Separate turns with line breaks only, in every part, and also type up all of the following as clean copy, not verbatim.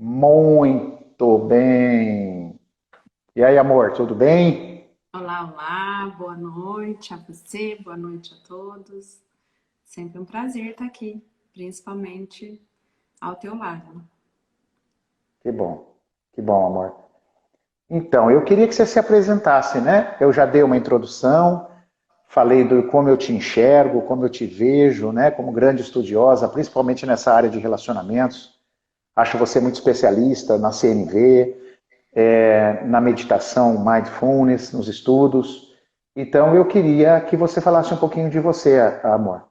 Muito bem. E aí, amor, tudo bem?
Olá, olá, boa noite a você, boa noite a todos. Sempre um prazer estar aqui, principalmente ao teu lado.
Que bom, amor. Então, eu queria que você se apresentasse, né? Eu já dei uma introdução, falei do como eu te enxergo, como eu te vejo, né? Como grande estudiosa, principalmente nessa área de relacionamentos. Acho você muito especialista na CNV, na meditação mindfulness, nos estudos. Então, eu queria que você falasse um pouquinho de você, amor.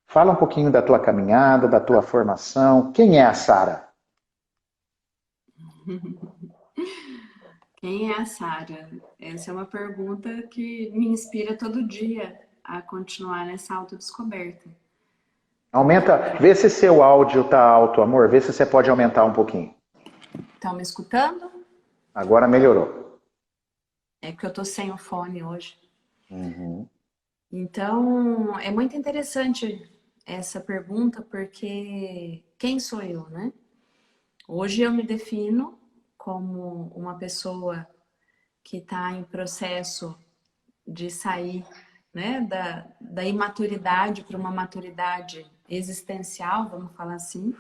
Fala um pouquinho da tua caminhada, da tua formação. Quem é a Sara?
Quem é a Sara? Essa é uma pergunta que me inspira todo dia a continuar nessa autodescoberta. Porque
Aumenta, vê se seu áudio tá alto, amor. Vê se você pode aumentar um pouquinho.
estão me escutando?
Agora melhorou.
É que eu tô sem o fone hoje.
Uhum.
Então, é muito interessante essa pergunta porque quem sou eu, né? Hoje eu me defino como uma pessoa que está em processo de sair, né, da imaturidade para uma maturidade existencial, vamos falar assim,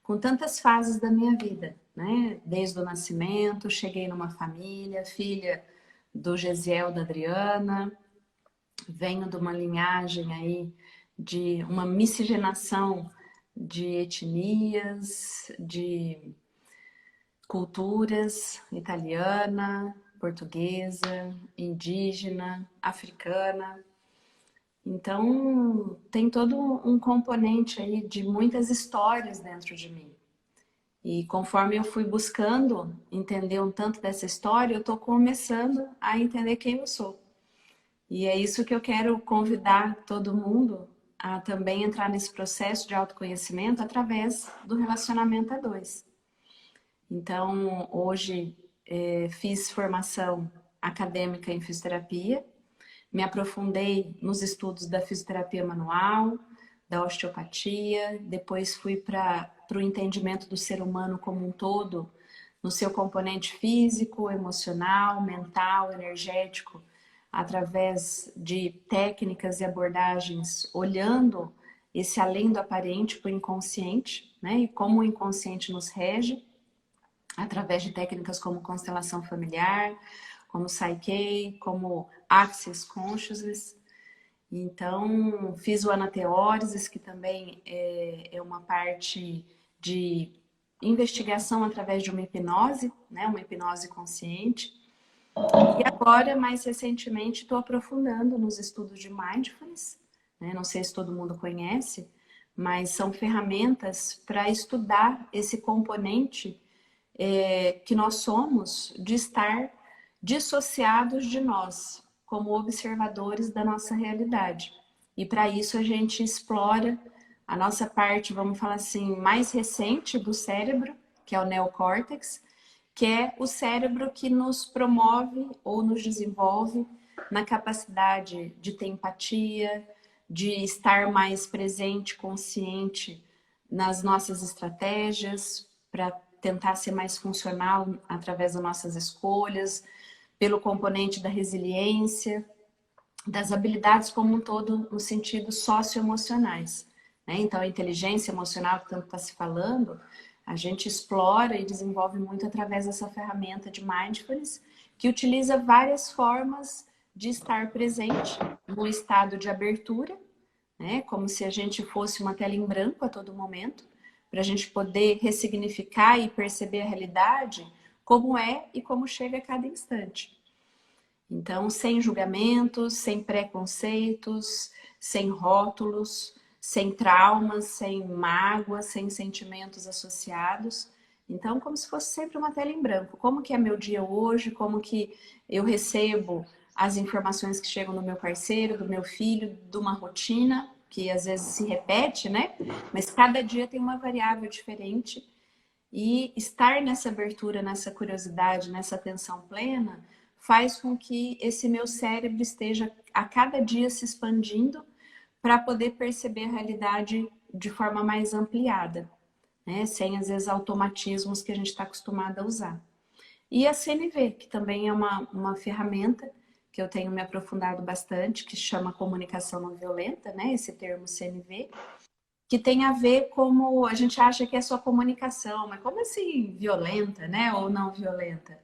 com tantas fases da minha vida, né? Desde o nascimento, cheguei numa família, filha do Gesiel, da Adriana, venho de uma linhagem aí de uma miscigenação de etnias, de culturas italiana, portuguesa, indígena, africana. Então, tem todo um componente aí de muitas histórias dentro de mim. E conforme eu fui buscando entender um tanto dessa história, eu estou começando a entender quem eu sou. E é isso que eu quero convidar todo mundo a também entrar nesse processo de autoconhecimento através do relacionamento a dois. Então, hoje fiz formação acadêmica em fisioterapia, me aprofundei nos estudos da fisioterapia manual, da osteopatia, depois fui para o entendimento do ser humano como um todo, no seu componente físico, emocional, mental, energético, através de técnicas e abordagens, olhando esse além do aparente para o inconsciente, né? E como o inconsciente nos rege, através de técnicas como constelação familiar, como Psyche, como Access Consciousness. Então, fiz o anateórises, que também é uma parte de investigação através de uma hipnose, né? Uma hipnose consciente. E agora, mais recentemente, estou aprofundando nos estudos de Mindfulness, né? Não sei se todo mundo conhece, mas são ferramentas para estudar esse componente que nós somos de estar dissociados de nós, como observadores da nossa realidade. E para isso a gente explora a nossa parte, vamos falar assim, mais recente do cérebro, que é o neocórtex, que é o cérebro que nos promove ou nos desenvolve na capacidade de ter empatia, de estar mais presente, consciente nas nossas estratégias, para tentar ser mais funcional através das nossas escolhas, pelo componente da resiliência, das habilidades como um todo no sentido socioemocionais, né? Então, a inteligência emocional que tanto está se falando, a gente explora e desenvolve muito através dessa ferramenta de mindfulness, que utiliza várias formas de estar presente no estado de abertura, né? Como se a gente fosse uma tela em branco a todo momento, para a gente poder ressignificar e perceber a realidade como é e como chega a cada instante. Então, sem julgamentos, sem preconceitos, sem rótulos, sem traumas, sem mágoas, sem sentimentos associados. Então, como se fosse sempre uma tela em branco. Como que é meu dia hoje? Como que eu recebo as informações que chegam do meu parceiro, do meu filho, de uma rotina que às vezes se repete, né? Mas cada dia tem uma variável diferente. E estar nessa abertura, nessa curiosidade, nessa atenção plena, faz com que esse meu cérebro esteja a cada dia se expandindo para poder perceber a realidade de forma mais ampliada. né? Sem, às vezes, automatismos que a gente está acostumado a usar. E a CNV, que também é uma ferramenta que eu tenho me aprofundado bastante, que chama comunicação não violenta, né? Esse termo CNV, que tem a ver como a gente acha que é só comunicação, mas como assim violenta, né? Ou não violenta?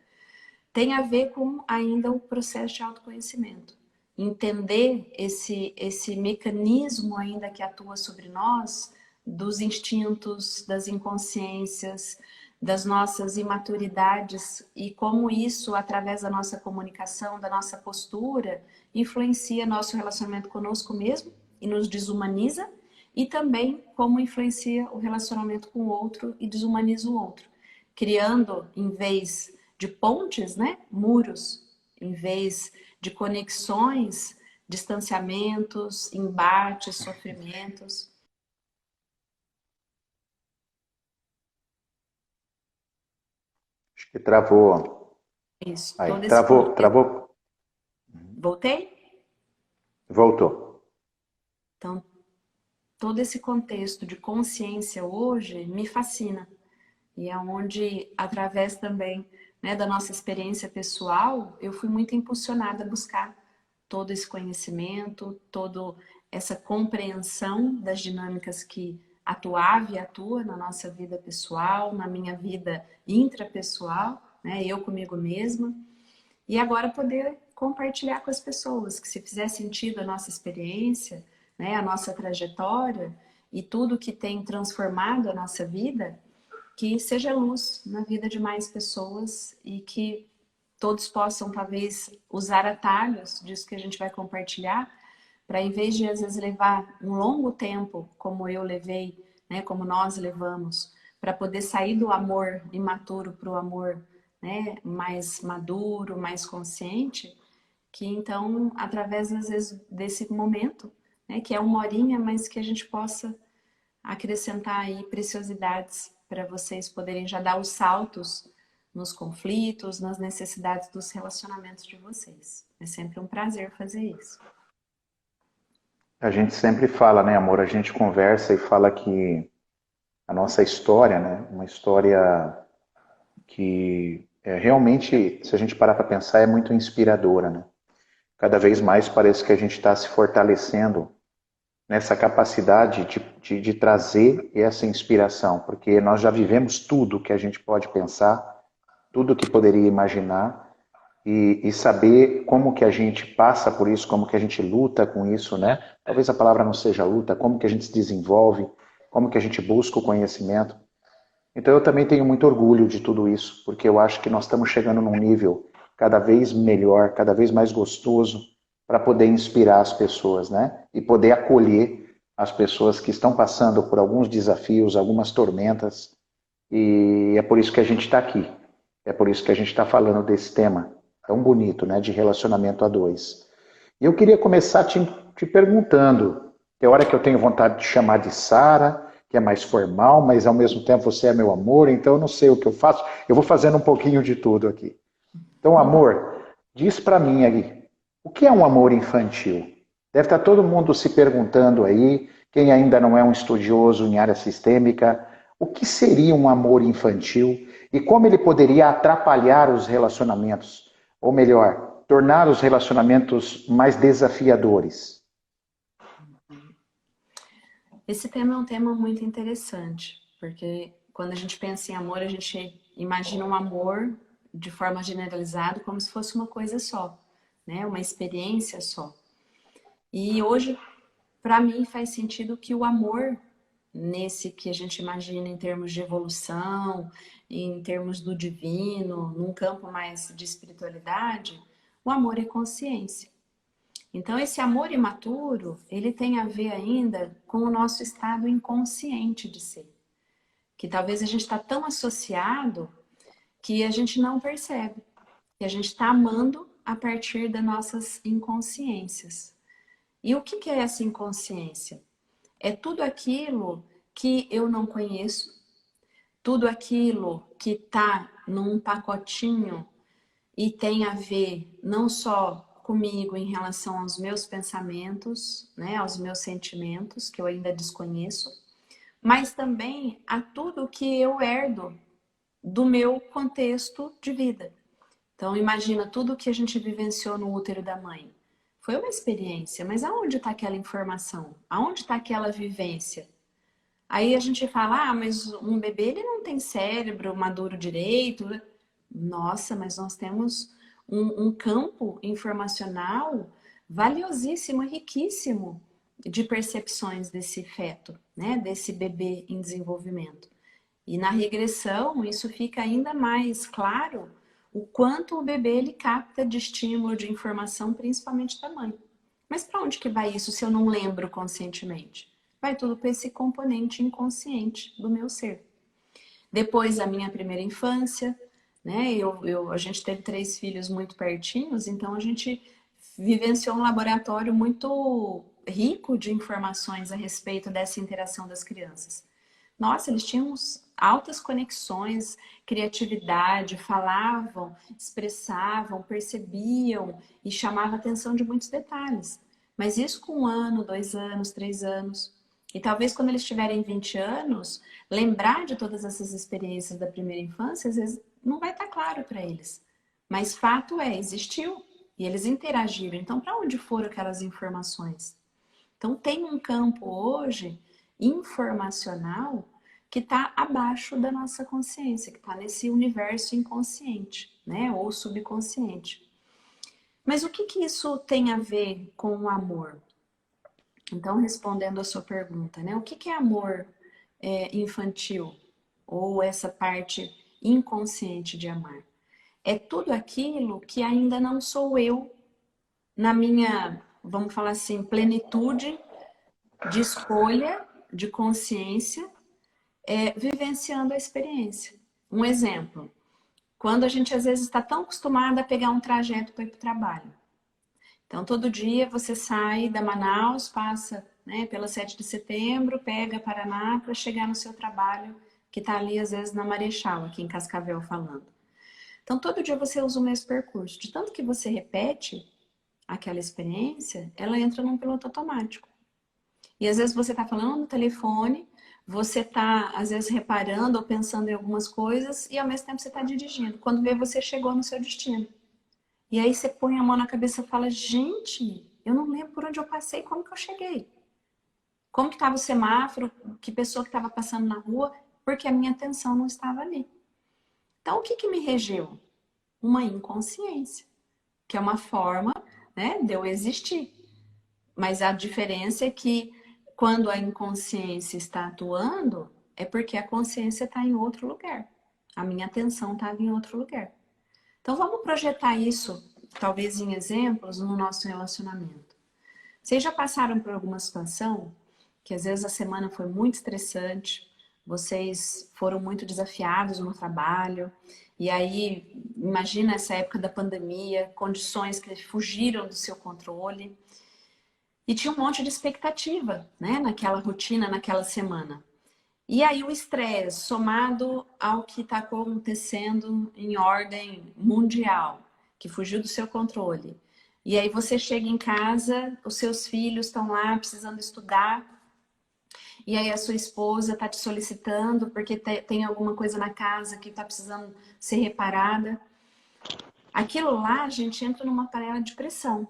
Tem a ver com ainda o processo de autoconhecimento. Entender esse mecanismo ainda que atua sobre nós, dos instintos, das inconsciências, das nossas imaturidades e como isso, através da nossa comunicação, da nossa postura, influencia nosso relacionamento conosco mesmo e nos desumaniza, e também como influencia o relacionamento com o outro e desumaniza o outro, criando, em vez de pontes, né, muros, em vez de conexões, distanciamentos, embates, sofrimentos.
Acho que travou.
Isso,
Aí,
todo esse
travou,
contexto.
travou.
Voltei?
Voltou.
Então, todo esse contexto de consciência hoje me fascina. E é onde, através também, né, da nossa experiência pessoal, eu fui muito impulsionada a buscar todo esse conhecimento, toda essa compreensão das dinâmicas que atuava e atua na nossa vida pessoal, na minha vida intrapessoal, né, eu comigo mesma, e agora poder compartilhar com as pessoas, que se fizer sentido a nossa experiência, né, a nossa trajetória e tudo que tem transformado a nossa vida, que seja luz na vida de mais pessoas e que todos possam, talvez, usar atalhos disso que a gente vai compartilhar, para, em vez de, às vezes, levar um longo tempo, como eu levei, né, como nós levamos, para poder sair do amor imaturo para o amor, né, mais maduro, mais consciente, que então, através, às vezes, desse momento, né, que é uma horinha, mas que a gente possa acrescentar aí preciosidades para vocês poderem já dar os saltos nos conflitos, nas necessidades dos relacionamentos de vocês. É sempre um prazer fazer isso.
A gente sempre fala, né, amor? A gente conversa e fala que a nossa história, né, uma história que realmente, se a gente parar para pensar, é muito inspiradora, né? Cada vez mais parece que a gente está se fortalecendo nessa capacidade de trazer essa inspiração, porque nós já vivemos tudo que a gente pode pensar, tudo que poderia imaginar, e saber como que a gente passa por isso, como que a gente luta com isso, né? Talvez a palavra não seja luta, como que a gente se desenvolve, como que a gente busca o conhecimento. Então eu também tenho muito orgulho de tudo isso, porque eu acho que nós estamos chegando num nível cada vez melhor, cada vez mais gostoso, para poder inspirar as pessoas, né? E poder acolher as pessoas que estão passando por alguns desafios, algumas tormentas, e é por isso que a gente está aqui. É por isso que a gente está falando desse tema tão bonito, né? De relacionamento a dois. E eu queria começar te perguntando, tem hora que eu tenho vontade de chamar de Sara, que é mais formal, mas ao mesmo tempo você é meu amor, então eu não sei o que eu faço. Eu vou fazendo um pouquinho de tudo aqui. Então, amor, diz para mim aí, o que é um amor infantil? Deve estar todo mundo se perguntando aí, quem ainda não é um estudioso em área sistêmica, o que seria um amor infantil e como ele poderia atrapalhar os relacionamentos? Ou melhor, tornar os relacionamentos mais desafiadores?
Esse tema é um tema muito interessante, porque quando a gente pensa em amor, a gente imagina um amor de forma generalizada como se fosse uma coisa só, né? Uma experiência só. E hoje, para mim, faz sentido que o amor, nesse que a gente imagina em termos de evolução, em termos do divino, num campo mais de espiritualidade, o amor é consciência. Então, esse amor imaturo, ele tem a ver ainda com o nosso estado inconsciente de ser. Que talvez a gente está tão associado que a gente não percebe. Que a gente está amando a partir das nossas inconsciências. E o que é essa inconsciência? É tudo aquilo que eu não conheço, tudo aquilo que está num pacotinho e tem a ver não só comigo em relação aos meus pensamentos, né, aos meus sentimentos, que eu ainda desconheço, mas também a tudo que eu herdo do meu contexto de vida. Então, imagina tudo que a gente vivenciou no útero da mãe. Foi uma experiência, mas aonde está aquela informação? Aonde está aquela vivência? Aí a gente fala, ah, mas um bebê ele não tem cérebro maduro direito. Nossa, mas nós temos um campo informacional valiosíssimo e riquíssimo de percepções desse feto, né? Desse bebê em desenvolvimento. E na regressão, isso fica ainda mais claro o quanto o bebê ele capta de estímulo, de informação, principalmente da mãe. Mas para onde que vai isso se eu não lembro conscientemente? Vai tudo para esse componente inconsciente do meu ser. Depois a minha primeira infância, né? A gente teve 3 filhos muito pertinhos, então a gente vivenciou um laboratório muito rico de informações a respeito dessa interação das crianças. Nossa, eles tinham altas conexões, criatividade, falavam, expressavam, percebiam e chamava a atenção de muitos detalhes. Mas isso com 1 ano, 2 anos, 3 anos. E talvez quando eles tiverem 20 anos, lembrar de todas essas experiências da primeira infância, às vezes não vai estar claro para eles. Mas fato é, existiu e eles interagiram. Então, para onde foram aquelas informações? Então, tem um campo hoje informacional que está abaixo da nossa consciência, que está nesse universo inconsciente, né? Ou subconsciente. Mas o que que isso tem a ver com o amor? Então, respondendo a sua pergunta, né? O que que é amor infantil? Ou essa parte inconsciente de amar? É tudo aquilo que ainda não sou eu na minha, vamos falar assim, plenitude de escolha, de consciência, vivenciando a experiência. Um exemplo, quando a gente às vezes está tão acostumada a pegar um trajeto para ir para o trabalho. Então, todo dia você sai da Manaus, passa, né, pela 7 de setembro, pega Paraná para chegar no seu trabalho, que está ali às vezes na Marechal, aqui em Cascavel falando. Então, todo dia você usa o mesmo percurso. De tanto que você repete aquela experiência, ela entra num piloto automático. E às vezes você está falando no telefone, você está às vezes reparando ou pensando em algumas coisas e ao mesmo tempo você está dirigindo. Quando vê, você chegou no seu destino. E aí você põe a mão na cabeça e fala, gente, eu não lembro por onde eu passei, como que eu cheguei? Como que estava o semáforo, que pessoa que estava passando na rua, porque a minha atenção não estava ali. Então, o que que me regeu? Uma inconsciência, que é uma forma, né, de eu existir. Mas a diferença é que quando a inconsciência está atuando, é porque a consciência está em outro lugar. A minha atenção estava em outro lugar. Então vamos projetar isso, talvez em exemplos, no nosso relacionamento. Vocês já passaram por alguma situação que às vezes a semana foi muito estressante, vocês foram muito desafiados no trabalho, e aí imagina essa época da pandemia, condições que fugiram do seu controle, e tinha um monte de expectativa, né, naquela rotina, naquela semana. E aí o estresse, somado ao que está acontecendo em ordem mundial, que fugiu do seu controle. E aí você chega em casa, os seus filhos estão lá precisando estudar, e aí a sua esposa está te solicitando porque tem alguma coisa na casa que está precisando ser reparada. Aquilo lá, a gente entra numa panela de pressão.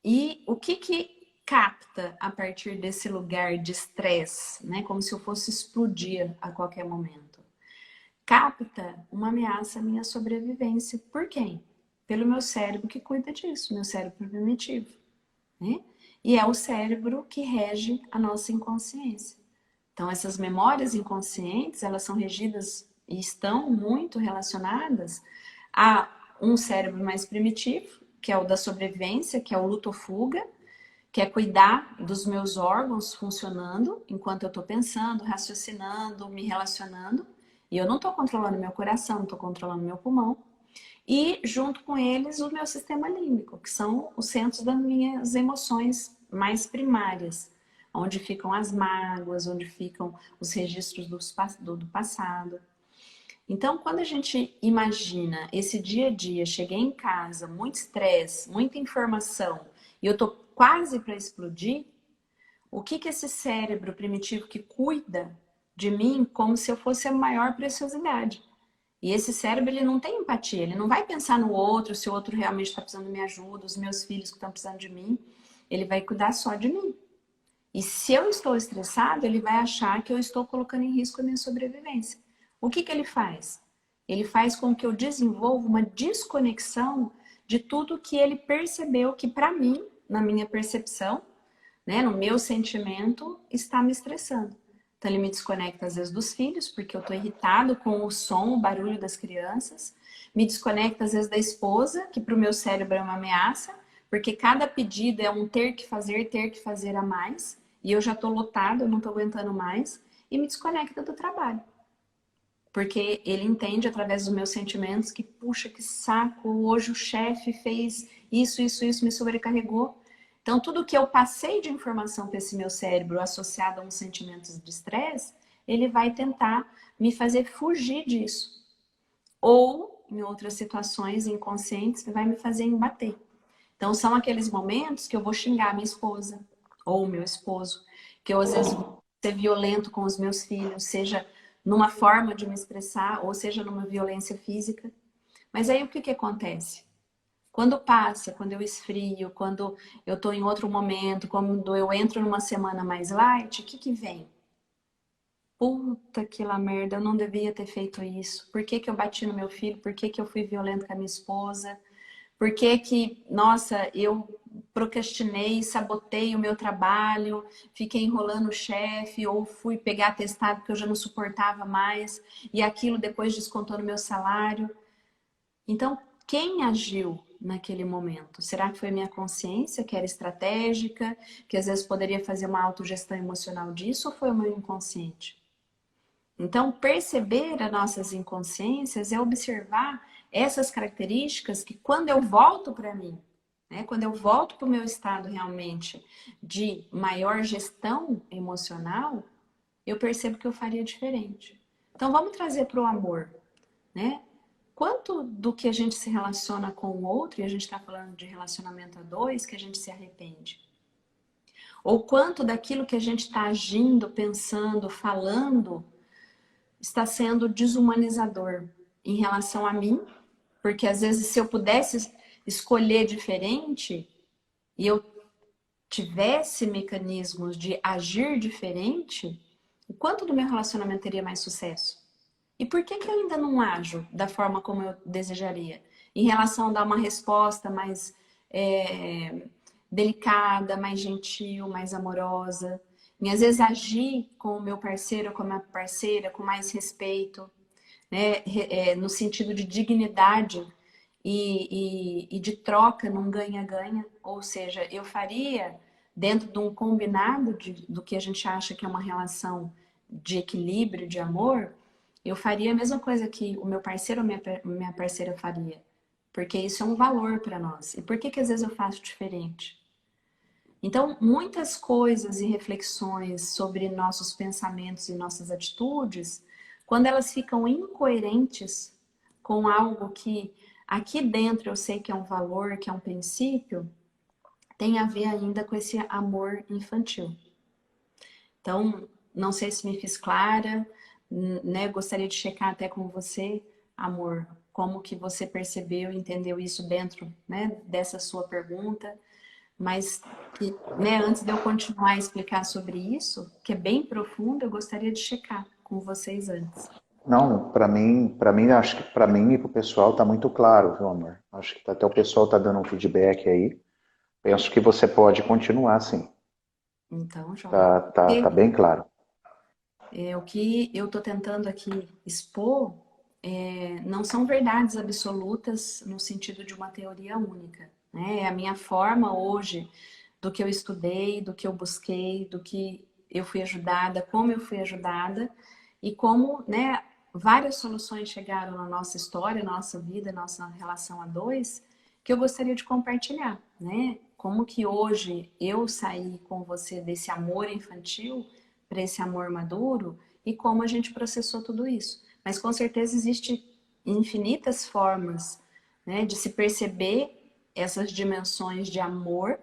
E o que capta a partir desse lugar de estresse, né? Como se eu fosse explodir a qualquer momento. Capta uma ameaça à minha sobrevivência. Por quem? Pelo meu cérebro que cuida disso, meu cérebro primitivo, né? E é o cérebro que rege a nossa inconsciência. Então, essas memórias inconscientes, elas são regidas e estão muito relacionadas a um cérebro mais primitivo, que é o da sobrevivência, que é o luto ou fuga, que é cuidar dos meus órgãos funcionando enquanto eu estou pensando, raciocinando, me relacionando. E eu não estou controlando meu coração, não estou controlando meu pulmão. E junto com eles o meu sistema límbico, que são os centros das minhas emoções mais primárias, onde ficam as mágoas, onde ficam os registros do passado. Então, quando a gente imagina esse dia a dia, cheguei em casa, muito estresse, muita informação, e eu tô quase para explodir, o que que esse cérebro primitivo que cuida de mim como se eu fosse a maior preciosidade. E esse cérebro, ele não tem empatia, ele não vai pensar no outro, se o outro realmente está precisando de minha ajuda, os meus filhos que estão precisando de mim, ele vai cuidar só de mim. E se eu estou estressado, ele vai achar que eu estou colocando em risco a minha sobrevivência. O que que ele faz? Ele faz com que eu desenvolva uma desconexão de tudo que ele percebeu que para mim, na minha percepção, né, no meu sentimento, está me estressando. Então ele me desconecta às vezes dos filhos, porque eu estou irritado com o som, o barulho das crianças. Me desconecta às vezes da esposa, que para o meu cérebro é uma ameaça, porque cada pedido é um ter que fazer a mais. E eu já estou lotado, eu não estou aguentando mais. E me desconecta do trabalho. Porque ele entende através dos meus sentimentos que, puxa, que saco, hoje o chefe fez isso, me sobrecarregou. Então, tudo que eu passei de informação para esse meu cérebro associado a uns sentimentos de estresse, ele vai tentar me fazer fugir disso. Ou, em outras situações inconscientes, vai me fazer embater. Então, são aqueles momentos que eu vou xingar minha esposa ou meu esposo, que eu, às vezes, vou ser violento com os meus filhos, seja numa forma de me expressar, ou seja numa violência física. Mas aí, o que que acontece? Quando passa, quando eu esfrio, quando eu estou em outro momento, quando eu entro numa semana mais light, o que que vem? Puta que lá merda, eu não devia ter feito isso. Por que que eu bati no meu filho? Por que que eu fui violento com a minha esposa? Por que que, nossa, eu procrastinei, sabotei o meu trabalho, fiquei enrolando o chefe, ou fui pegar atestado porque eu já não suportava mais, e aquilo depois descontou no meu salário. Então, quem agiu naquele momento? Será que foi minha consciência, que era estratégica, que às vezes poderia fazer uma autogestão emocional disso, ou foi o meu inconsciente? Então, perceber as nossas inconsciências é observar essas características que quando eu volto para mim, né, quando eu volto para o meu estado realmente de maior gestão emocional, eu percebo que eu faria diferente. Então, vamos trazer para o amor, né? Quanto do que a gente se relaciona com o outro, e a gente está falando de relacionamento a dois, que a gente se arrepende? Ou quanto daquilo que a gente está agindo, pensando, falando, está sendo desumanizador em relação a mim? Porque às vezes se eu pudesse escolher diferente e eu tivesse mecanismos de agir diferente, o quanto do meu relacionamento teria mais sucesso? E por que que eu ainda não ajo da forma como eu desejaria? Em relação a dar uma resposta mais delicada, mais gentil, mais amorosa. E às vezes agir com o meu parceiro, com a minha parceira, com mais respeito, né? No sentido de dignidade e de troca num ganha-ganha. Ou seja, eu faria dentro de um combinado do que a gente acha que é uma relação de equilíbrio, de amor, eu faria a mesma coisa que o meu parceiro ou minha parceira faria. Porque isso é um valor para nós. E por que que às vezes eu faço diferente? Então, muitas coisas e reflexões sobre nossos pensamentos e nossas atitudes, quando elas ficam incoerentes com algo que aqui dentro eu sei que é um valor, que é um princípio, tem a ver ainda com esse amor infantil. Então, não sei se me fiz clara, né? Gostaria de checar até com você, amor, como que você percebeu e entendeu isso dentro, né, dessa sua pergunta. Mas, né, antes de eu continuar a explicar sobre isso, que é bem profundo, eu gostaria de checar com vocês antes.
Não, acho que para mim e para o pessoal está muito claro, viu, amor? Acho que até o pessoal está dando um feedback aí. Penso que você pode continuar, sim.
Então, joia.
Tá bem claro.
O que eu estou tentando aqui expor não são verdades absolutas no sentido de uma teoria única, né? É a minha forma hoje do que eu estudei, do que eu busquei, do que eu fui ajudada, como eu fui ajudada e como, né, várias soluções chegaram na nossa história, na nossa vida, nossa relação a dois, que eu gostaria de compartilhar, né? Como que hoje eu saí com você desse amor infantil para esse amor maduro e como a gente processou tudo isso. Mas com certeza existe infinitas formas, né, de se perceber essas dimensões de amor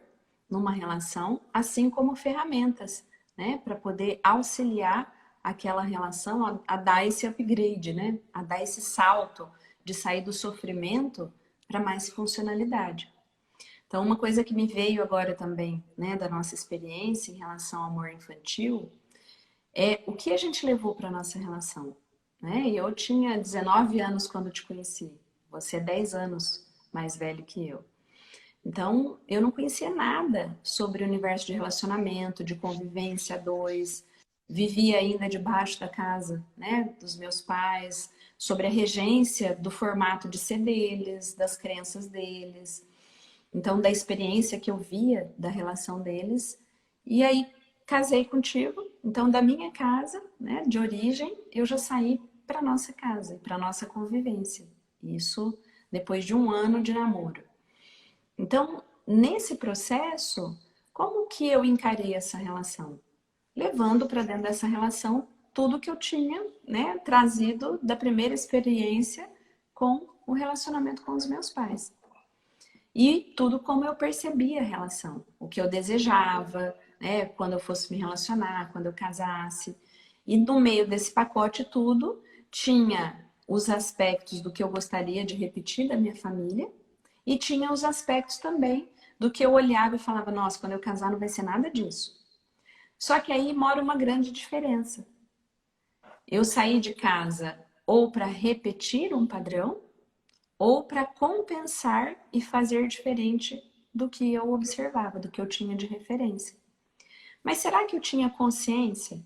numa relação, assim como ferramentas, né? Para poder auxiliar aquela relação a dar esse upgrade, né? A dar esse salto de sair do sofrimento para mais funcionalidade. Então, uma coisa que me veio agora também, né, da nossa experiência em relação ao amor infantil, é o que a gente levou para a nossa relação, né? E eu tinha 19 anos quando te conheci. Você é 10 anos mais velho que eu. Então, eu não conhecia nada sobre o universo de relacionamento, de convivência a dois. Vivia ainda debaixo da casa, né, dos meus pais, sobre a regência do formato de ser deles, das crenças deles. Então, da experiência que eu via da relação deles. E aí, casei contigo. Então, da minha casa, né, de origem, eu já saí para nossa casa, para nossa convivência. Isso depois de um ano de namoro. Então, nesse processo, como que eu encarei essa relação? Levando para dentro dessa relação tudo que eu tinha, né, trazido da primeira experiência com o relacionamento com os meus pais. E tudo como eu percebia a relação, o que eu desejava, né, quando eu fosse me relacionar, quando eu casasse. E no meio desse pacote tudo, tinha os aspectos do que eu gostaria de repetir da minha família e tinha os aspectos também do que eu olhava e falava, nossa, quando eu casar não vai ser nada disso. Só que aí mora uma grande diferença. Eu saí de casa ou para repetir um padrão, ou para compensar e fazer diferente do que eu observava, do que eu tinha de referência. Mas será que eu tinha consciência?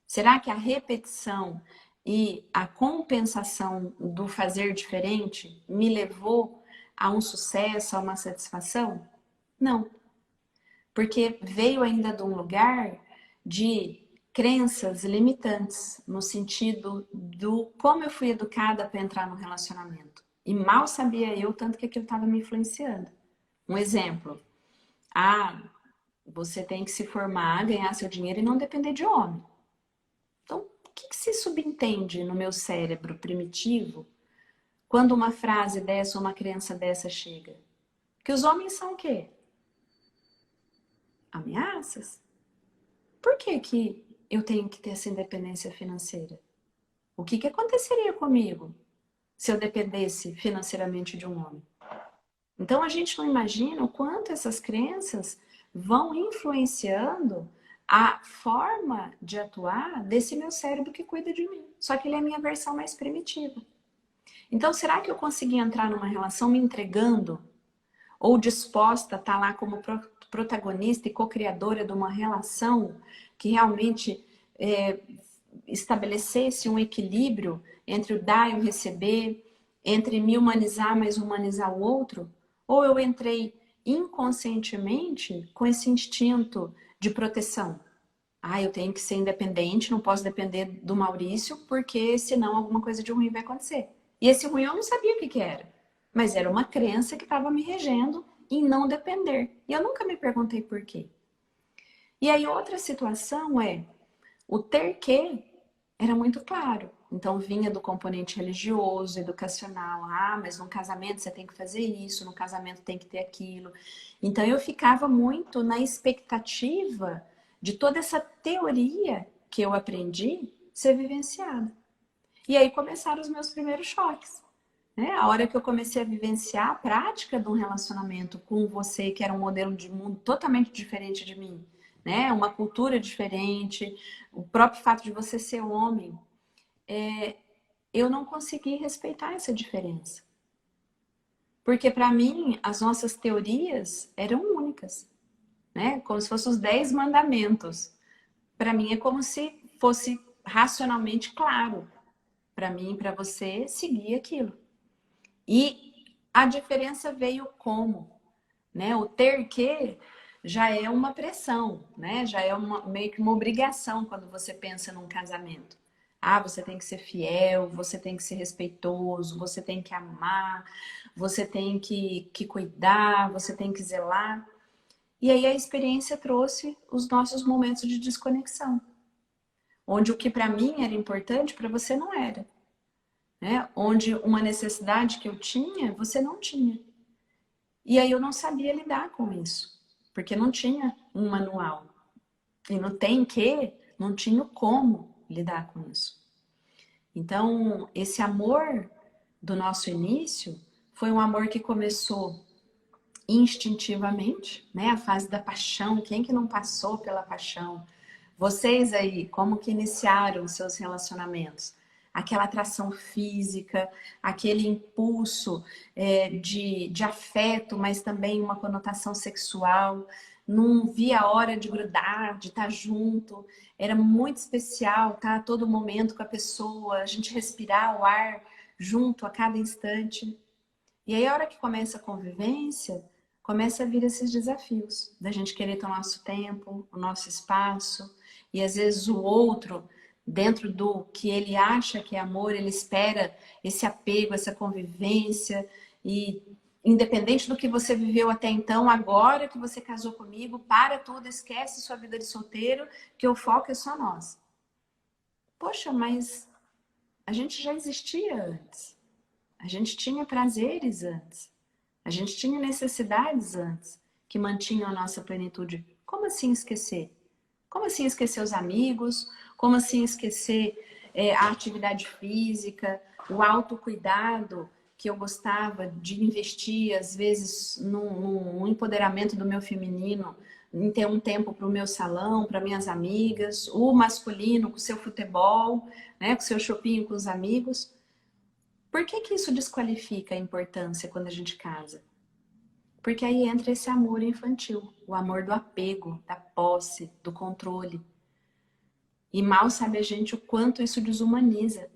Será que a repetição e a compensação do fazer diferente me levou a um sucesso, a uma satisfação? Não. Porque veio ainda de um lugar de crenças limitantes, no sentido do como eu fui educada para entrar no relacionamento. E mal sabia eu tanto que aquilo estava me influenciando. Um exemplo. Ah, você tem que se formar, ganhar seu dinheiro e não depender de homem. Então, o que se subentende no meu cérebro primitivo quando uma frase dessa ou uma crença dessa chega? Que os homens são o quê? Ameaças? Por que que eu tenho que ter essa independência financeira? O que aconteceria comigo se eu dependesse financeiramente de um homem? Então a gente não imagina o quanto essas crenças vão influenciando a forma de atuar desse meu cérebro que cuida de mim. Só que ele é a minha versão mais primitiva. Então será que eu consegui entrar numa relação me entregando ou disposta a estar lá como protagonista e co-criadora de uma relação que realmente estabelecesse um equilíbrio entre o dar e o receber, entre me humanizar, mas humanizar o outro? Ou eu entrei inconscientemente com esse instinto de proteção? Ah, eu tenho que ser independente, não posso depender do Maurício, porque senão alguma coisa de ruim vai acontecer. E esse ruim eu não sabia o que era, mas era uma crença que estava me regendo em não depender. E eu nunca me perguntei por quê. E aí outra situação é, o ter que era muito claro. Então vinha do componente religioso, educacional. Ah, mas no casamento você tem que fazer isso, no casamento tem que ter aquilo. Então eu ficava muito na expectativa de toda essa teoria que eu aprendi ser vivenciada. E aí começaram os meus primeiros choques. Né? A hora que eu comecei a vivenciar a prática de um relacionamento com você, que era um modelo de mundo totalmente diferente de mim, né? Uma cultura diferente, o próprio fato de você ser homem, eu não consegui respeitar essa diferença. Porque para mim, as nossas teorias eram únicas, né? Como se fossem os 10 mandamentos. Para mim é como se fosse racionalmente claro para mim e para você seguir aquilo. E a diferença veio como, né? O ter que já é uma pressão, né? Já é meio que uma obrigação quando você pensa num casamento. Ah, você tem que ser fiel, você tem que ser respeitoso, você tem que amar, você tem que cuidar, você tem que zelar. E aí a experiência trouxe os nossos momentos de desconexão, onde o que para mim era importante, para você não era. Né? Onde uma necessidade que eu tinha, você não tinha. E aí eu não sabia lidar com isso. porque não tinha um manual. E no tem que, não tinha como lidar com isso. Então, esse amor do nosso início foi um amor que começou instintivamente, né? A fase da paixão, quem que não passou pela paixão? Vocês aí, como que iniciaram os seus relacionamentos? Aquela atração física, aquele impulso de afeto, mas também uma conotação sexual. Não via a hora de grudar, de estar junto. Era muito especial estar a todo momento com a pessoa, a gente respirar o ar junto a cada instante. E aí, a hora que começa a convivência, começa a vir esses desafios da gente querer ter o nosso tempo, o nosso espaço, e às vezes o outro, dentro do que ele acha que é amor, ele espera esse apego, essa convivência, e independente do que você viveu até então, agora que você casou comigo, para tudo, esquece sua vida de solteiro, que o foco é só nós. Poxa, mas a gente já existia antes. A gente tinha prazeres antes. A gente tinha necessidades antes que mantinham a nossa plenitude. Como assim esquecer? Como assim esquecer os amigos? Como assim esquecer a atividade física, o autocuidado que eu gostava de investir, às vezes, no empoderamento do meu feminino, em ter um tempo para o meu salão, para minhas amigas, o masculino com o seu futebol, né, com o seu shopping com os amigos. Por que que isso desqualifica a importância quando a gente casa? Porque aí entra esse amor infantil, o amor do apego, da posse, do controle. E mal sabe a gente o quanto isso desumaniza.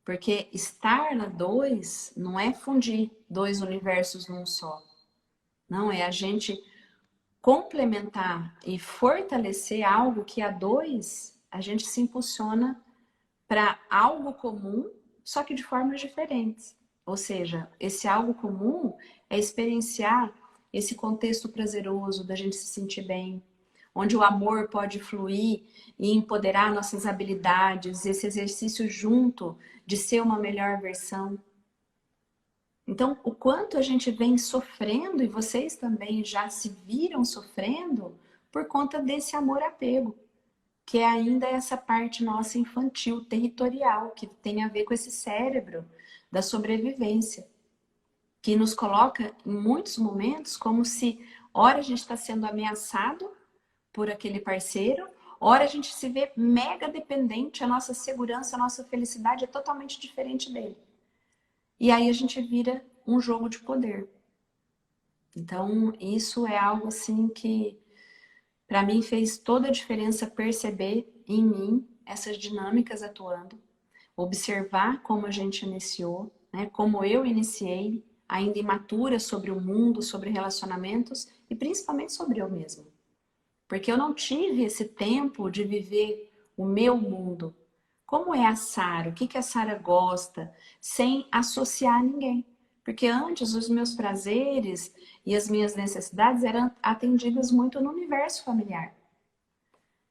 Porque estar na dois não é fundir dois universos num só. Não, é a gente complementar e fortalecer algo que a dois a gente se impulsiona para algo comum, só que de formas diferentes. Ou seja, esse algo comum é experienciar esse contexto prazeroso da gente se sentir bem, onde o amor pode fluir e empoderar nossas habilidades, esse exercício junto de ser uma melhor versão. Então, o quanto a gente vem sofrendo, e vocês também já se viram sofrendo, por conta desse amor-apego, que é ainda essa parte nossa infantil, territorial, que tem a ver com esse cérebro da sobrevivência, que nos coloca em muitos momentos como se, ora a gente está sendo ameaçado por aquele parceiro, ora a gente se vê mega dependente, a nossa segurança, a nossa felicidade é totalmente diferente dele. E aí a gente vira um jogo de poder. Então, isso é algo assim que para mim fez toda a diferença perceber em mim essas dinâmicas atuando, observar como a gente iniciou, né, como eu iniciei, ainda imatura sobre o mundo, sobre relacionamentos e principalmente sobre eu mesma. Porque eu não tive esse tempo de viver o meu mundo. Como é a Sara? O que a Sara gosta? Sem associar a ninguém. Porque antes os meus prazeres e as minhas necessidades eram atendidas muito no universo familiar.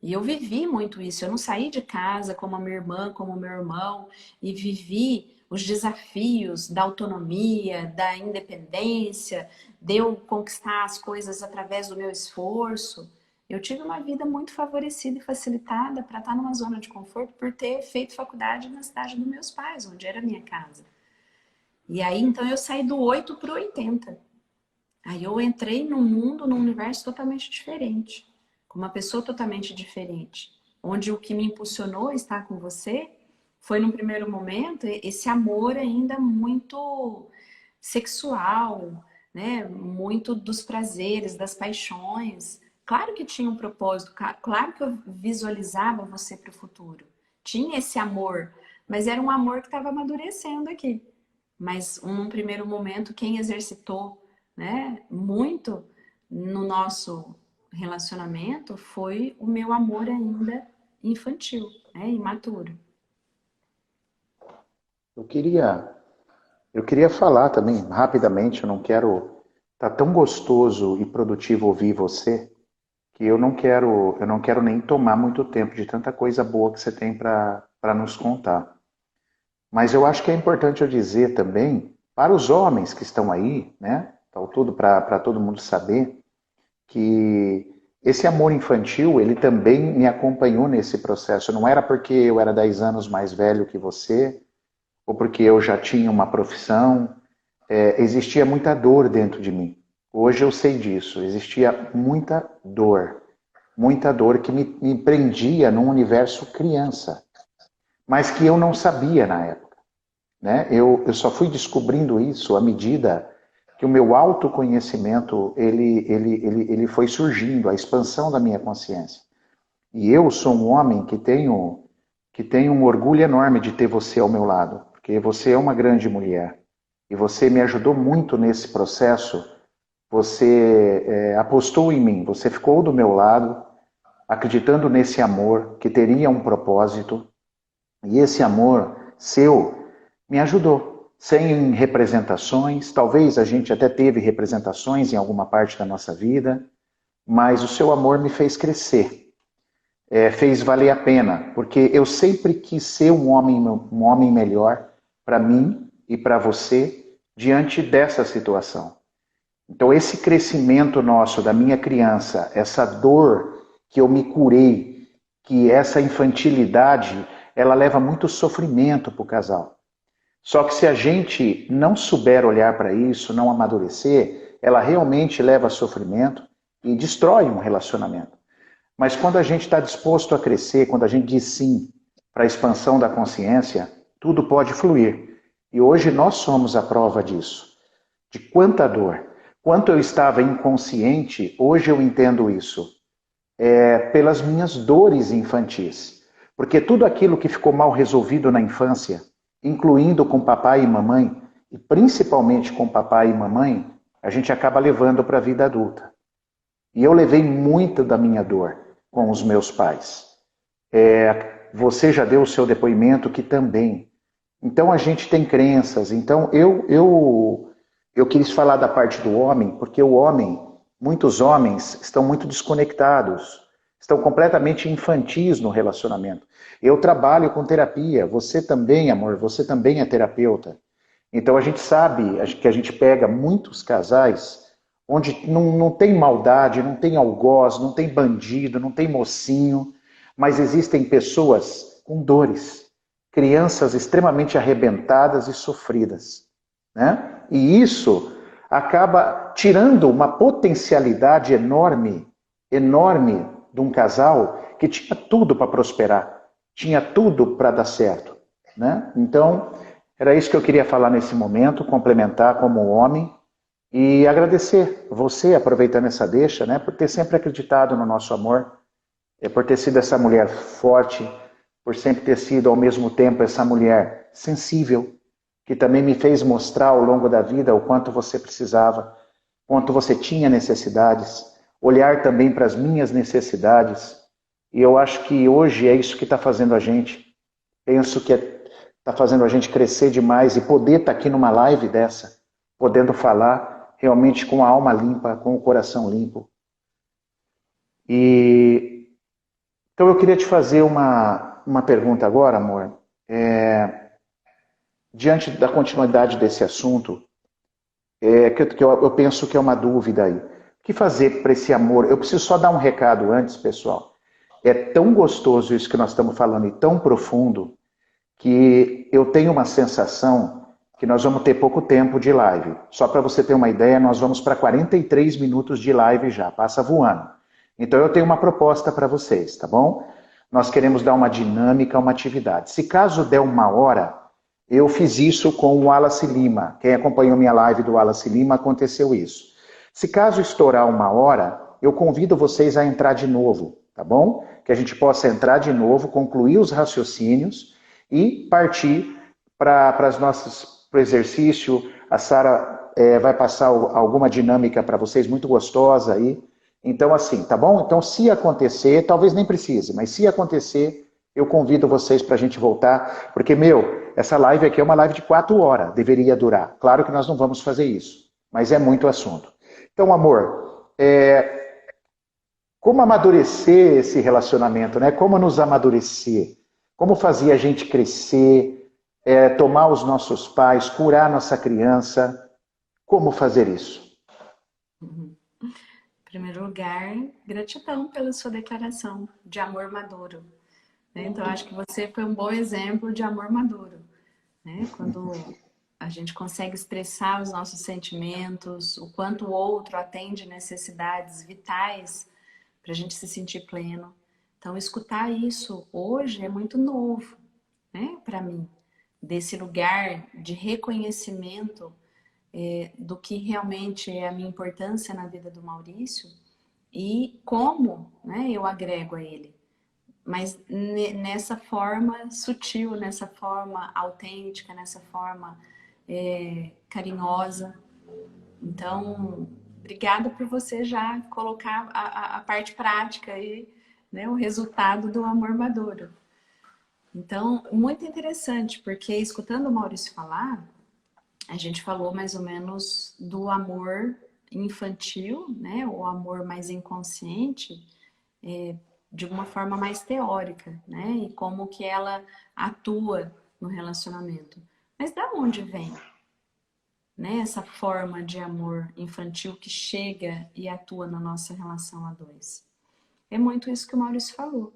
E eu vivi muito isso. Eu não saí de casa como a minha irmã, como o meu irmão, e vivi os desafios da autonomia, da independência, de eu conquistar as coisas através do meu esforço. Eu tive uma vida muito favorecida e facilitada para estar numa zona de conforto por ter feito faculdade na cidade dos meus pais, onde era a minha casa. E aí, então, eu saí do 8 para o 80. Aí eu entrei num mundo, num universo totalmente diferente, com uma pessoa totalmente diferente, onde o que me impulsionou a estar com você foi, num primeiro momento, esse amor ainda muito sexual, né? Muito dos prazeres, das paixões. Claro que tinha um propósito, claro que eu visualizava você para o futuro. Tinha esse amor, mas era um amor que estava amadurecendo aqui. Mas, num primeiro momento, quem exercitou, né, muito no nosso relacionamento foi o meu amor ainda infantil, né, imaturo.
Eu queria, eu queria falar também, rapidamente, eu não quero... Tá tão gostoso e produtivo ouvir você, que eu não quero nem tomar muito tempo de tanta coisa boa que você tem para nos contar. Mas eu acho que é importante eu dizer também, para os homens que estão aí, né, tal tudo para todo mundo saber, que esse amor infantil, ele também me acompanhou nesse processo. Não era porque eu era 10 anos mais velho que você, ou porque eu já tinha uma profissão, existia muita dor dentro de mim. Hoje eu sei disso, existia muita dor que me prendia num universo criança, mas que eu não sabia na época. Né? Eu só fui descobrindo isso à medida que o meu autoconhecimento ele foi surgindo, a expansão da minha consciência. E eu sou um homem que tenho um orgulho enorme de ter você ao meu lado, porque você é uma grande mulher e você me ajudou muito nesse processo. Você apostou em mim, você ficou do meu lado, acreditando nesse amor que teria um propósito, e esse amor seu me ajudou. Sem representações, talvez a gente até teve representações em alguma parte da nossa vida, mas o seu amor me fez crescer, fez valer a pena, porque eu sempre quis ser um homem melhor para mim e para você diante dessa situação. Então esse crescimento nosso, da minha criança, essa dor que eu me curei, que essa infantilidade, ela leva muito sofrimento para o casal. Só que se a gente não souber olhar para isso, não amadurecer, ela realmente leva a sofrimento e destrói um relacionamento. Mas quando a gente está disposto a crescer, quando a gente diz sim para a expansão da consciência, tudo pode fluir. E hoje nós somos a prova disso. De quanta dor, quanto eu estava inconsciente, hoje eu entendo isso. Pelas minhas dores infantis. Porque tudo aquilo que ficou mal resolvido na infância, incluindo com papai e mamãe, e principalmente com papai e mamãe, a gente acaba levando para a vida adulta. E eu levei muito da minha dor com os meus pais. Você já deu o seu depoimento que também. Então a gente tem crenças. Então eu quis falar da parte do homem, porque o homem, muitos homens estão muito desconectados, estão completamente infantis no relacionamento. Eu trabalho com terapia, você também, amor, você também é terapeuta. Então a gente sabe que a gente pega muitos casais onde não tem maldade, não tem algoz, não tem bandido, não tem mocinho, mas existem pessoas com dores, crianças extremamente arrebentadas e sofridas, né? E isso acaba tirando uma potencialidade enorme de um casal que tinha tudo para prosperar, tinha tudo para dar certo, né? Então, era isso que eu queria falar nesse momento, complementar como homem e agradecer você, aproveitando essa deixa, né, por ter sempre acreditado no nosso amor, por ter sido essa mulher forte, por sempre ter sido ao mesmo tempo essa mulher sensível, que também me fez mostrar ao longo da vida o quanto você precisava, quanto você tinha necessidades, olhar também para as minhas necessidades. E eu acho que hoje é isso que está fazendo a gente. Penso que está fazendo a gente crescer demais e poder estar aqui numa live dessa, podendo falar realmente com a alma limpa, com o coração limpo. Então eu queria te fazer uma pergunta agora, amor. Diante da continuidade desse assunto, que eu penso que é uma dúvida aí. O que fazer para esse amor? Eu preciso só dar um recado antes, pessoal. É tão gostoso isso que nós estamos falando e tão profundo que eu tenho uma sensação que nós vamos ter pouco tempo de live. Só para você ter uma ideia, nós vamos para 43 minutos de live já, passa voando. Então eu tenho uma proposta para vocês, tá bom? Nós queremos dar uma dinâmica, uma atividade. Se caso der uma hora, eu fiz isso com o Wallace Lima. Quem acompanhou minha live do Wallace Lima, aconteceu isso. Se caso estourar uma hora, eu convido vocês a entrar de novo, tá bom? Que a gente possa entrar de novo, concluir os raciocínios e partir para o exercício. A Sara vai passar alguma dinâmica para vocês muito gostosa aí. Então assim, tá bom? Então se acontecer, talvez nem precise, mas se acontecer, eu convido vocês para a gente voltar, porque, essa live aqui é uma live de 4 horas, deveria durar. Claro que nós não vamos fazer isso, mas é muito assunto. Então, amor, como amadurecer esse relacionamento, né? Como nos amadurecer? Como fazer a gente crescer, tomar os nossos pais, curar nossa criança? Como fazer isso?
primeiro lugar, gratidão pela sua declaração de amor maduro, né? Então, acho que você foi um bom exemplo de amor maduro, né? Quando a gente consegue expressar os nossos sentimentos, o quanto o outro atende necessidades vitais para a gente se sentir pleno. Então, escutar isso hoje é muito novo, né, para mim, desse lugar de reconhecimento do que realmente é a minha importância na vida do Maurício e como, né, eu agrego a ele. Mas nessa forma sutil, nessa forma autêntica, nessa forma carinhosa. Então, obrigada por você já colocar a parte prática aí, né, o resultado do amor maduro. Então, muito interessante, porque escutando o Maurício falar, a gente falou mais ou menos do amor infantil, né, o amor mais inconsciente, de uma forma mais teórica, né, e como que ela atua no relacionamento. Mas da onde vem, né, essa forma de amor infantil que chega e atua na nossa relação a dois? É muito isso que o Maurício falou.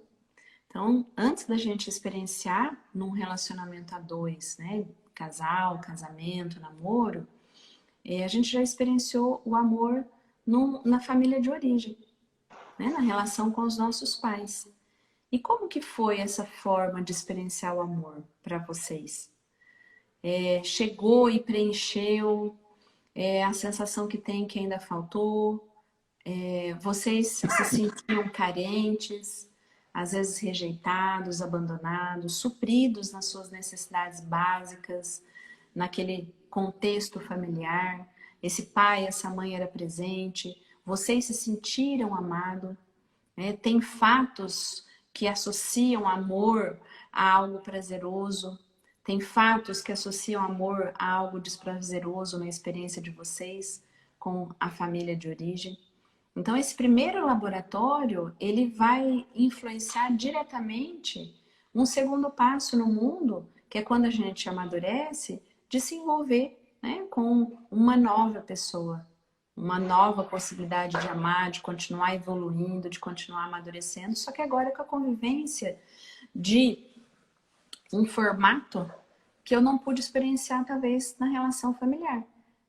Então, antes da gente experienciar num relacionamento a dois, né, casal, casamento, namoro, a gente já experienciou o amor na família de origem, né, na relação com os nossos pais. E como que foi essa forma de experienciar o amor para vocês? Chegou e preencheu a sensação que tem que ainda faltou? Vocês se sentiam carentes, às vezes rejeitados, abandonados, supridos nas suas necessidades básicas, naquele contexto familiar? Esse pai, essa mãe era presente, vocês se sentiram amados? Tem fatos que associam amor a algo prazeroso, tem fatos que associam amor a algo desprazeroso na experiência de vocês com a família de origem. Então, esse primeiro laboratório, ele vai influenciar diretamente um segundo passo no mundo, que é quando a gente amadurece, de se envolver, né, com uma nova pessoa, uma nova possibilidade de amar, de continuar evoluindo, de continuar amadurecendo, só que agora com a convivência de um formato que eu não pude experienciar, talvez, na relação familiar,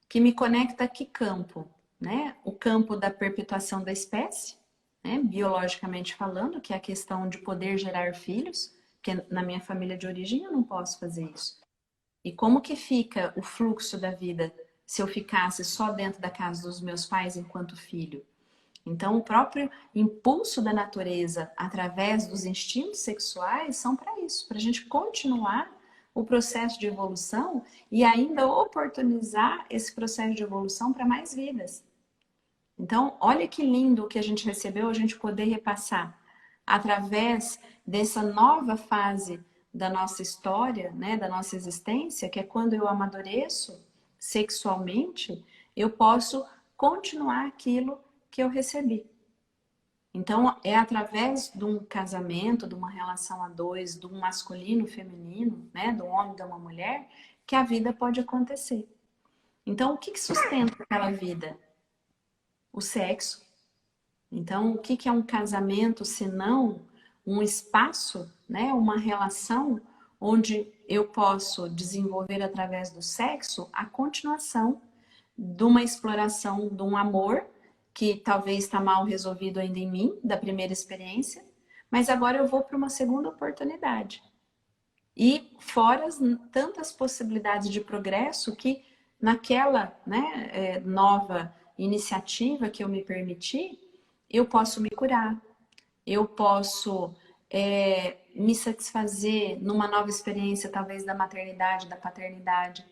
que me conecta a que campo? Né? O campo da perpetuação da espécie, né? Biologicamente falando, que é a questão de poder gerar filhos, porque na minha família de origem eu não posso fazer isso. E como que fica o fluxo da vida se eu ficasse só dentro da casa dos meus pais enquanto filho? Então, o próprio impulso da natureza, através dos instintos sexuais, são para isso, para a gente continuar o processo de evolução e ainda oportunizar esse processo de evolução para mais vidas. Então, olha que lindo o que a gente recebeu, a gente poder repassar através dessa nova fase da nossa história, né, da nossa existência, que é quando eu amadureço sexualmente, eu posso continuar aquilo que eu recebi. Então, é através de um casamento, de uma relação a dois, de um masculino, feminino, né, de um homem e de uma mulher, que a vida pode acontecer. Então, o que sustenta aquela vida? O sexo. Então, o que é um casamento se não um espaço, né, uma relação onde eu posso desenvolver através do sexo a continuação de uma exploração de um amor que talvez está mal resolvido ainda em mim, da primeira experiência, mas agora eu vou para uma segunda oportunidade. E fora tantas possibilidades de progresso que naquela, né, nova iniciativa que eu me permiti, eu posso me curar, eu posso me satisfazer numa nova experiência, talvez da maternidade, da paternidade.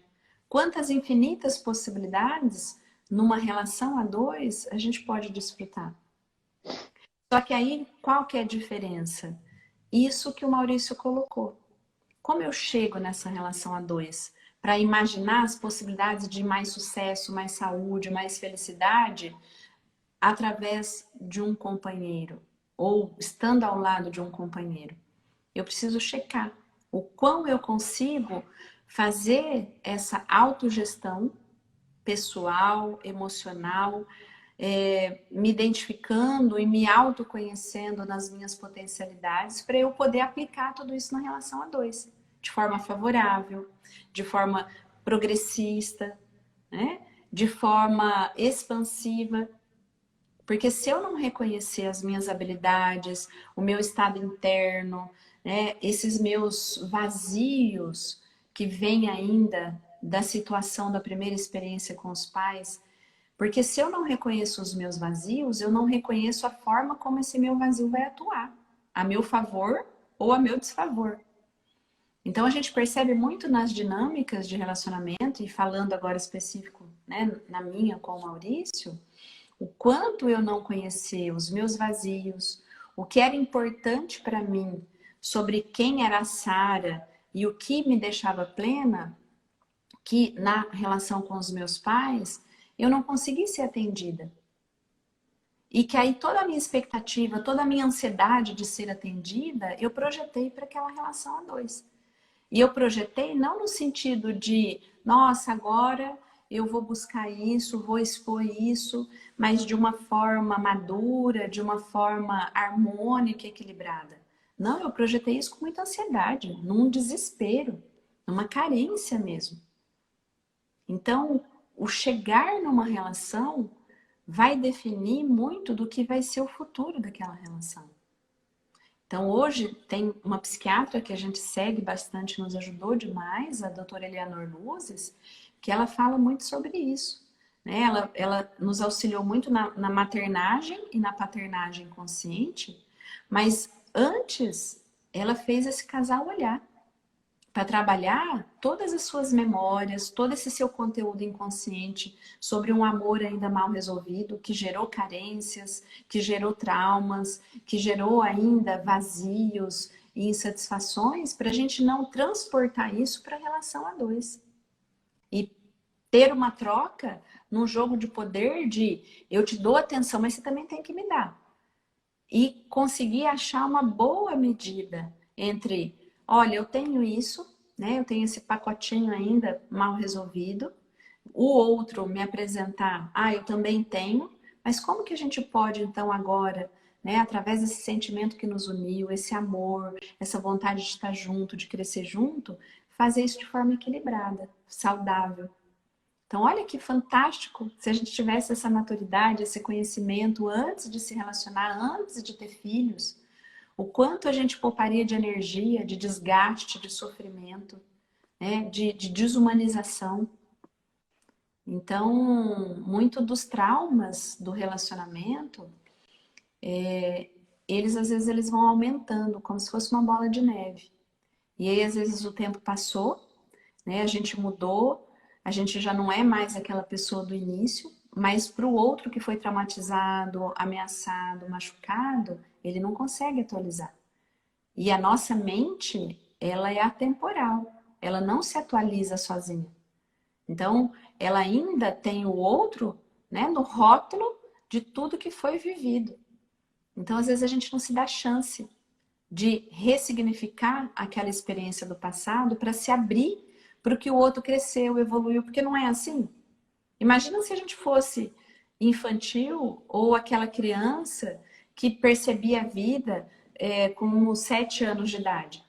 Quantas infinitas possibilidades numa relação a dois a gente pode desfrutar. Só que aí, qual que é a diferença? Isso que o Maurício colocou. Como eu chego nessa relação a dois? Para imaginar as possibilidades de mais sucesso, mais saúde, mais felicidade através de um companheiro ou estando ao lado de um companheiro. Eu preciso checar o quão eu consigo fazer essa autogestão pessoal, emocional, me identificando e me autoconhecendo nas minhas potencialidades para eu poder aplicar tudo isso na relação a dois, de forma favorável, de forma progressista, né? De forma expansiva. Porque se eu não reconhecer as minhas habilidades, o meu estado interno, né, esses meus vazios que vêm ainda da situação da primeira experiência com os pais, porque se eu não reconheço os meus vazios, eu não reconheço a forma como esse meu vazio vai atuar, a meu favor ou a meu desfavor. Então a gente percebe muito nas dinâmicas de relacionamento, e falando agora específico, né, na minha com o Maurício, o quanto eu não conhecer os meus vazios, o que era importante para mim sobre quem era a Sara e o que me deixava plena, que na relação com os meus pais, eu não consegui ser atendida. E que aí toda a minha expectativa, toda a minha ansiedade de ser atendida, eu projetei para aquela relação a dois. E eu projetei não no sentido de, nossa, agora eu vou buscar isso, vou expor isso, mas de uma forma madura, de uma forma harmônica e equilibrada. Não, eu projetei isso com muita ansiedade, num desespero, numa carência mesmo. Então, o chegar numa relação vai definir muito do que vai ser o futuro daquela relação. Então, hoje tem uma psiquiatra que a gente segue bastante, nos ajudou demais, a doutora Eleanor Luzes, que ela fala muito sobre isso. Né? Ela nos auxiliou muito na maternagem e na paternagem consciente, mas antes ela fez esse casal olhar para trabalhar todas as suas memórias, todo esse seu conteúdo inconsciente sobre um amor ainda mal resolvido, que gerou carências, que gerou traumas, que gerou ainda vazios e insatisfações, para a gente não transportar isso para a relação a dois. E ter uma troca num jogo de poder de eu te dou atenção, mas você também tem que me dar. E conseguir achar uma boa medida entre, olha, eu tenho isso, né? Eu tenho esse pacotinho ainda mal resolvido. O outro me apresentar, eu também tenho. Mas como que a gente pode, então, agora, né, através desse sentimento que nos uniu, esse amor, essa vontade de estar junto, de crescer junto, fazer isso de forma equilibrada, saudável? Então, olha que fantástico se a gente tivesse essa maturidade, esse conhecimento antes de se relacionar, antes de ter filhos. O quanto a gente pouparia de energia, de desgaste, de sofrimento, né? de desumanização. Então, muito dos traumas do relacionamento, eles às vezes eles vão aumentando, como se fosse uma bola de neve. E aí, às vezes, o tempo passou, né? A gente mudou, a gente já não é mais aquela pessoa do início, mas para o outro que foi traumatizado, ameaçado, machucado, ele não consegue atualizar. E a nossa mente, ela é atemporal, ela não se atualiza sozinha. Então, ela ainda tem o outro, né, no rótulo de tudo que foi vivido. Então, às vezes, a gente não se dá chance de ressignificar aquela experiência do passado para se abrir para o que o outro cresceu, evoluiu, porque não é assim. Imagina se a gente fosse infantil ou aquela criança que percebia a vida com 7 anos de idade.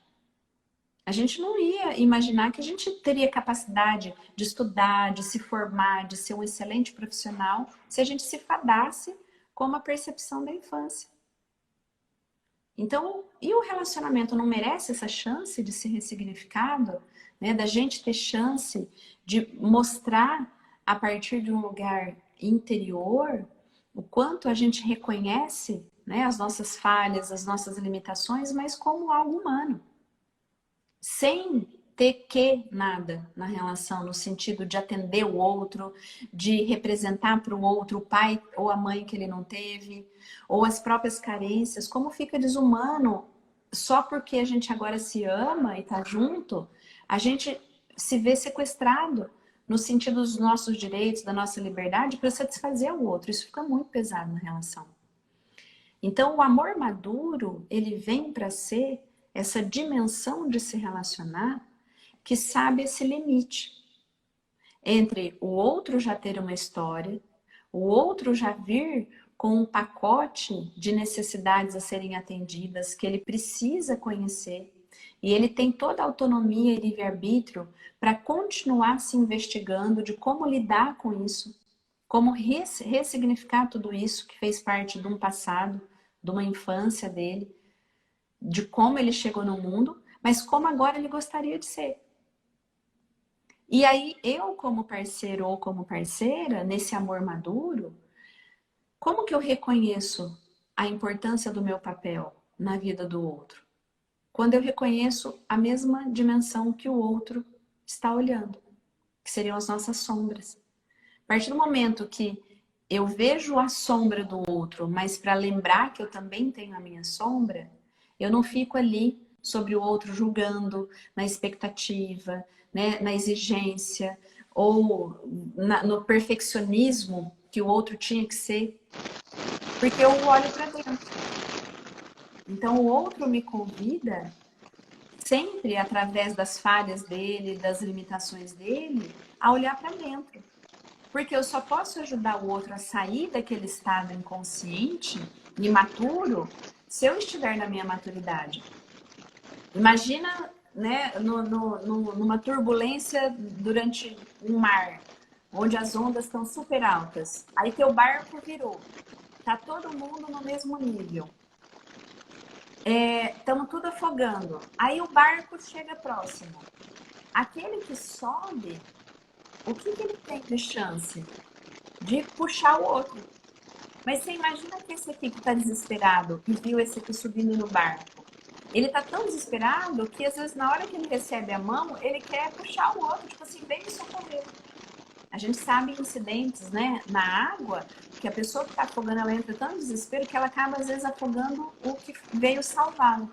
A gente não ia imaginar que a gente teria capacidade de estudar, de se formar, de ser um excelente profissional, se a gente se fadasse com uma percepção da infância. Então, e o relacionamento não merece essa chance de ser ressignificado? Né? Da gente ter chance de mostrar a partir de um lugar interior o quanto a gente reconhece, né, as nossas falhas, as nossas limitações, mas como algo humano. Sem ter que nada na relação, no sentido de atender o outro, de representar para o outro o pai ou a mãe que ele não teve, ou as próprias carências. Como fica desumano só porque a gente agora se ama e está junto, a gente se vê sequestrado no sentido dos nossos direitos, da nossa liberdade, para satisfazer o outro. Isso fica muito pesado na relação. Então, o amor maduro, ele vem para ser essa dimensão de se relacionar que sabe esse limite entre o outro já ter uma história, O outro já vir com um pacote de necessidades a serem atendidas, que ele precisa conhecer, e ele tem toda a autonomia e livre-arbítrio para continuar se investigando de como lidar com isso, como ressignificar tudo isso que fez parte de um passado, de uma infância dele, de como ele chegou no mundo, mas como agora ele gostaria de ser. E aí, eu como parceiro ou como parceira, nesse amor maduro, como que eu reconheço a importância do meu papel na vida do outro? Quando eu reconheço a mesma dimensão que o outro está olhando, que seriam as nossas sombras. A partir do momento que eu vejo a sombra do outro, mas para lembrar que eu também tenho a minha sombra, eu não fico ali sobre o outro julgando, na expectativa, né, na exigência, ou no perfeccionismo que o outro tinha que ser, porque eu olho para dentro. Então o outro me convida, sempre através das falhas dele, das limitações dele, a olhar para dentro. Porque eu só posso ajudar o outro a sair daquele estado inconsciente, imaturo, se eu estiver na minha maturidade. Imagina, né, numa turbulência durante um mar, onde as ondas estão super altas. Aí teu barco virou. Tá todo mundo no mesmo nível. Estamos tudo afogando. Aí o barco chega próximo. Aquele que sobe, o que ele tem de chance? De puxar o outro. Mas você imagina que esse aqui que está desesperado e viu esse aqui subindo no barco. Ele está tão desesperado que às vezes na hora que ele recebe a mão, ele quer puxar o outro, tipo assim, vem me socorrer. A gente sabe incidentes, né, na água, que a pessoa que está afogando, ela entra tão em desespero que ela acaba às vezes afogando o que veio salvá-lo.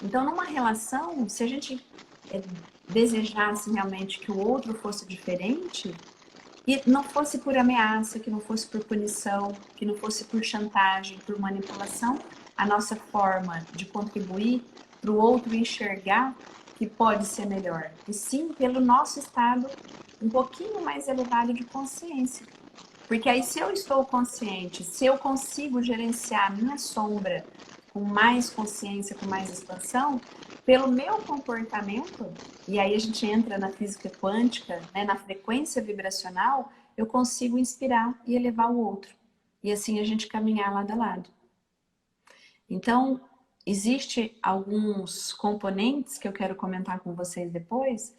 Então, numa relação, se a gente desejasse realmente que o outro fosse diferente, e não fosse por ameaça, que não fosse por punição, que não fosse por chantagem, por manipulação, a nossa forma de contribuir para o outro enxergar que pode ser melhor. E sim, pelo nosso estado um pouquinho mais elevado de consciência. Porque aí, se eu estou consciente, se eu consigo gerenciar a minha sombra com mais consciência, com mais expansão, pelo meu comportamento, e aí a gente entra na física quântica, né, na frequência vibracional, eu consigo inspirar e elevar o outro. E assim a gente caminhar lado a lado. Então, existe alguns componentes que eu quero comentar com vocês depois,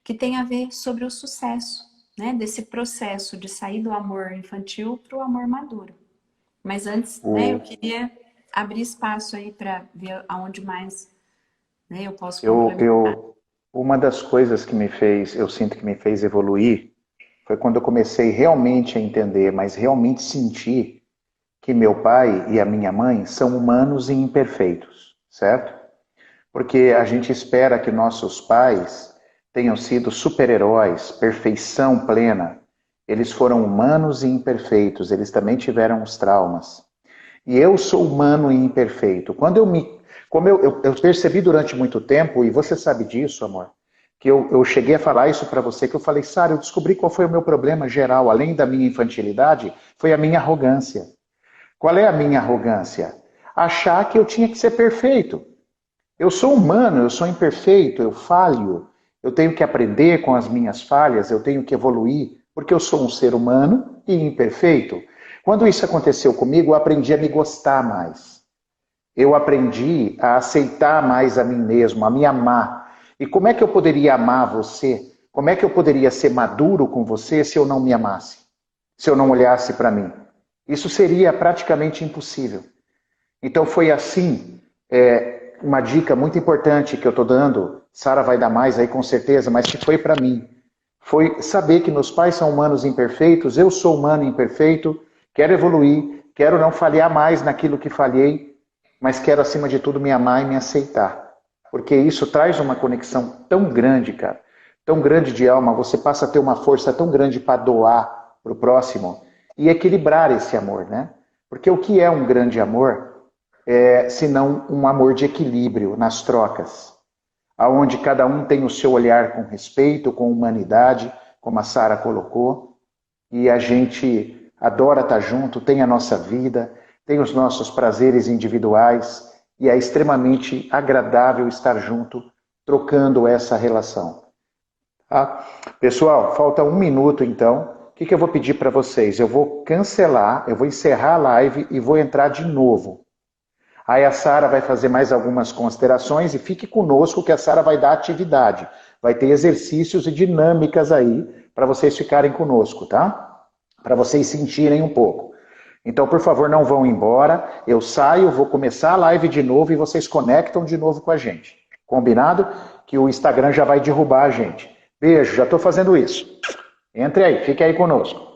que tem a ver sobre o sucesso, né, desse processo de sair do amor infantil para o amor maduro. Mas antes, né, eu queria abrir espaço aí para ver aonde mais, né, eu posso complementar.
Uma das coisas que eu sinto que me fez evoluir, foi quando eu comecei realmente a entender, mas realmente sentir que meu pai e a minha mãe são humanos e imperfeitos, certo? Porque a gente espera que nossos pais tenham sido super-heróis, perfeição plena. Eles foram humanos e imperfeitos, eles também tiveram os traumas. E eu sou humano e imperfeito. Como eu percebi durante muito tempo, e você sabe disso, amor, que eu cheguei a falar isso para você, que eu falei, Sara, eu descobri qual foi o meu problema geral, além da minha infantilidade, foi a minha arrogância. Qual é a minha arrogância? Achar que eu tinha que ser perfeito. Eu sou humano, eu sou imperfeito, eu falho, eu tenho que aprender com as minhas falhas, eu tenho que evoluir, porque eu sou um ser humano e imperfeito. Quando isso aconteceu comigo, eu aprendi a me gostar mais. Eu aprendi a aceitar mais a mim mesmo, a me amar. E como é que eu poderia amar você? Como é que eu poderia ser maduro com você se eu não me amasse? Se eu não olhasse para mim? Isso seria praticamente impossível. Então foi assim, uma dica muito importante que eu estou dando, Sara vai dar mais aí com certeza, mas que foi para mim. Foi saber que meus pais são humanos imperfeitos, eu sou humano imperfeito, quero evoluir, quero não falhar mais naquilo que falhei, mas quero acima de tudo me amar e me aceitar. Porque isso traz uma conexão tão grande, cara, tão grande de alma, você passa a ter uma força tão grande para doar para o próximo e equilibrar esse amor, né? Porque o que é um grande amor senão um amor de equilíbrio nas trocas, aonde cada um tem o seu olhar com respeito, com humanidade, como a Sara colocou, e a gente adora estar junto, tem a nossa vida, tem os nossos prazeres individuais e é extremamente agradável estar junto, trocando essa relação. Tá? Pessoal, falta 1 minuto então. O que eu vou pedir para vocês? Eu vou cancelar, eu vou encerrar a live e vou entrar de novo. Aí a Sara vai fazer mais algumas considerações e fique conosco que a Sara vai dar atividade. Vai ter exercícios e dinâmicas aí para vocês ficarem conosco, tá? Para vocês sentirem um pouco. Então, por favor, não vão embora. Eu saio, vou começar a live de novo e vocês conectam de novo com a gente. Combinado? Que o Instagram já vai derrubar a gente. Beijo, já estou fazendo isso. Entre aí, fique aí conosco.